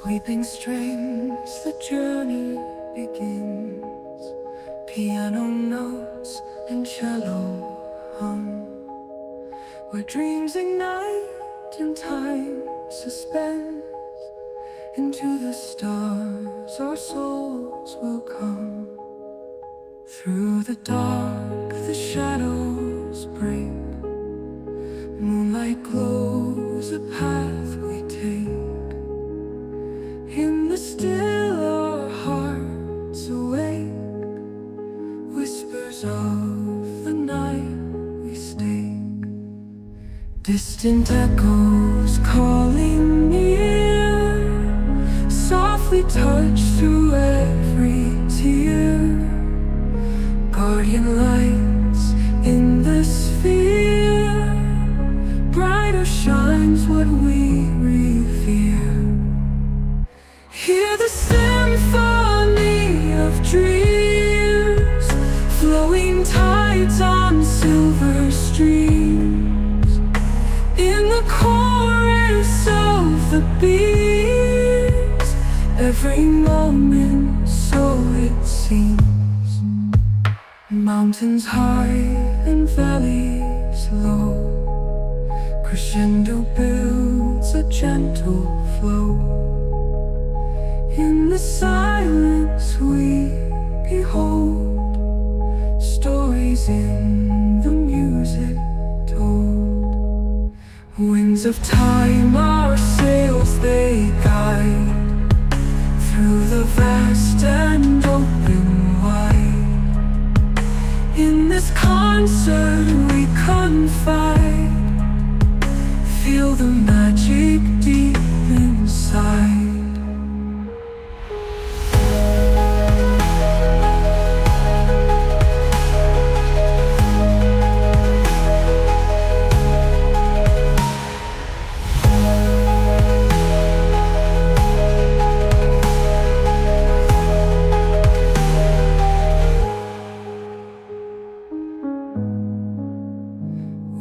Sweeping strings, the journey begins. Piano notes and cello hum, where dreams ignite and time suspends. Into the stars our souls will come. Through the dark the shadows break. Moonlight glows a path we take. In the still our hearts awake. Whispers of the night we stake. Distant echoes calling near, softly touch through every tear. Guardian lights in the sphere, brighter shines what we revere. Hear the symphony of dreams, flowing tides on silver streams. In the chorus of the beats, every moment so it seems. Mountains high and valleys low, crescendo builds a gentle flow. In the silence we behold stories in the music told. Winds of time our sails they guide, through the vast and open wide. In this concert we confide, feel the magic deep inside.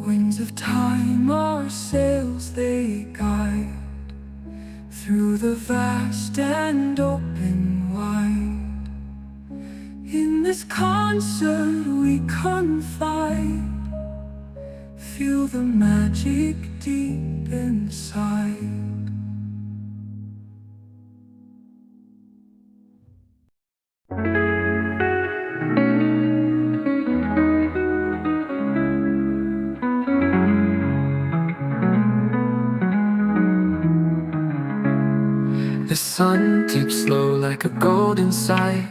Winds of time our sails they guide, through the vast and open wide. In this concert we confide, feel the magic deep inside. The sun dips low like a golden sigh.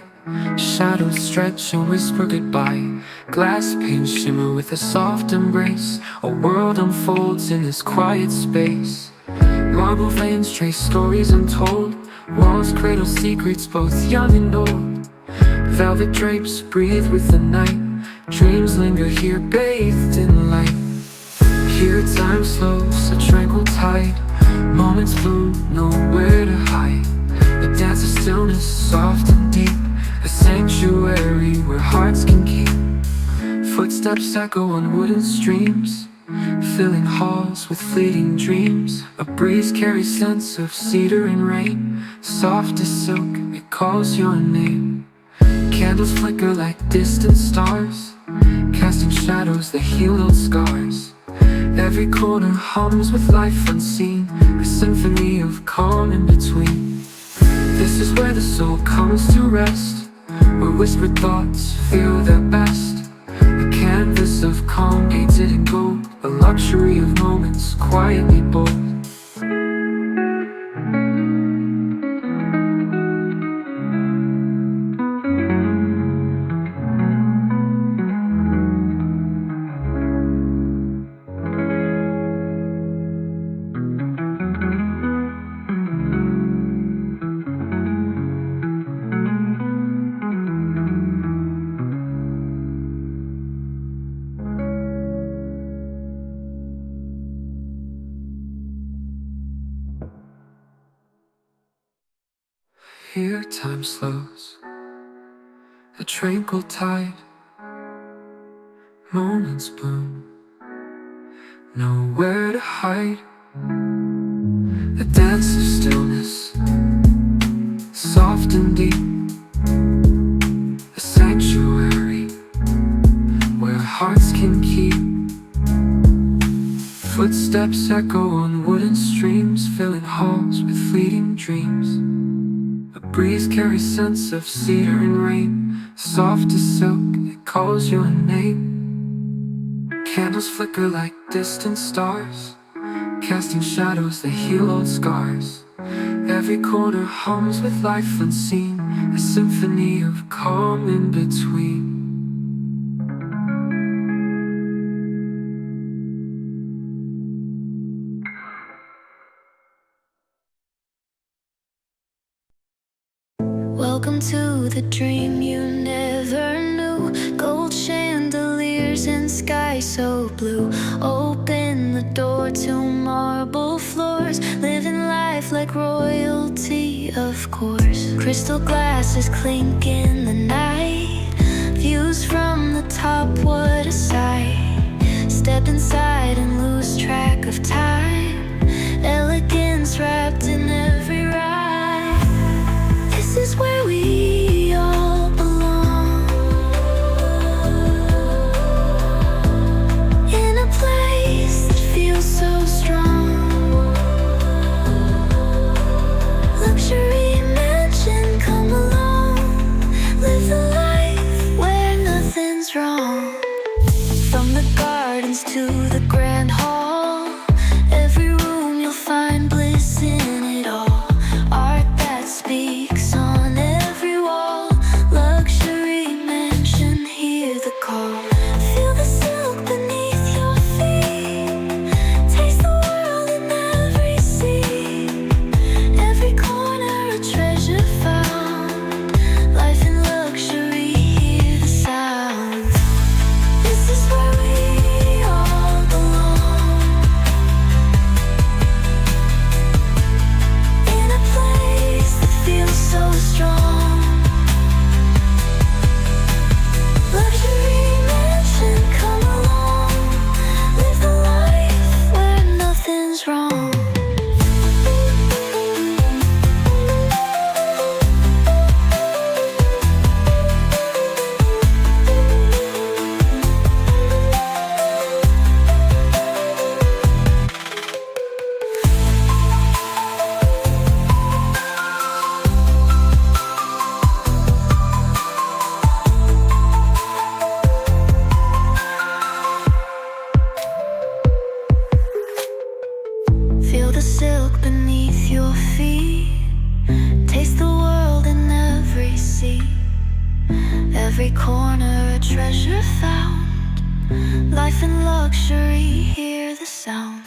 Shadows stretch and whisper goodbye. Glass panes shimmer with a soft embrace. A world unfolds in this quiet space. Marble veins trace stories untold. Walls cradle secrets both young and old. Velvet drapes breathe with the night. Dreams linger here bathed in light. Here time slows, a tranquil tide. Moments bloom, nowhere to hide. A dance of stillness, soft and deep. A sanctuary where hearts can keep. Footsteps echo on wooden streams, filling halls with fleeting dreams. A breeze carries scents of cedar and rain. Soft as silk, it calls your name. Candles flicker like distant stars, casting shadows that heal old scars. Every corner hums with life unseen, a symphony of calm in between. This is where the soul comes to rest, where whispered thoughts feel their best. A canvas of calm painted in gold, a luxury of moments quietly bold. Here time slows, a tranquil tide. Moments bloom, nowhere to hide. A dance of stillness, soft and deep, a sanctuary where hearts can keep. Footsteps echo on wooden streams, filling halls with fleeting dreams. A breeze carries scents of cedar and rain, soft as silk, it calls your name. Candles flicker like distant stars, casting shadows that heal old scars. Every corner hums with life unseen, a symphony of calm in between. Welcome to the dream you never knew. Gold chandeliers and sky so blue. Open the door to marble floors, living life like royalty, of course. Crystal glasses clink in the night, views from the top, what a sight. Step inside and lose track of time, elegance wrapped in every ride. This is where we all belong, in a place that feels so strong. Luxury mansion, come along, live the life where nothing's wrong. From the gardens to the grand hall, every room you'll find bliss in it all. Art that speaks on every wall, luxury mansion, hear the call. Feel the silk beneath your feet, taste the world in every seat. Every corner a treasure found, life in luxury, hear the sound. This is where we all belong, in a place that feels so strong. Luxury mansion, come along, live the life where nothing's wrong. Feel the silk beneath your feet, taste the world in every seat. Every corner a treasure found, life in luxury, hear the sound.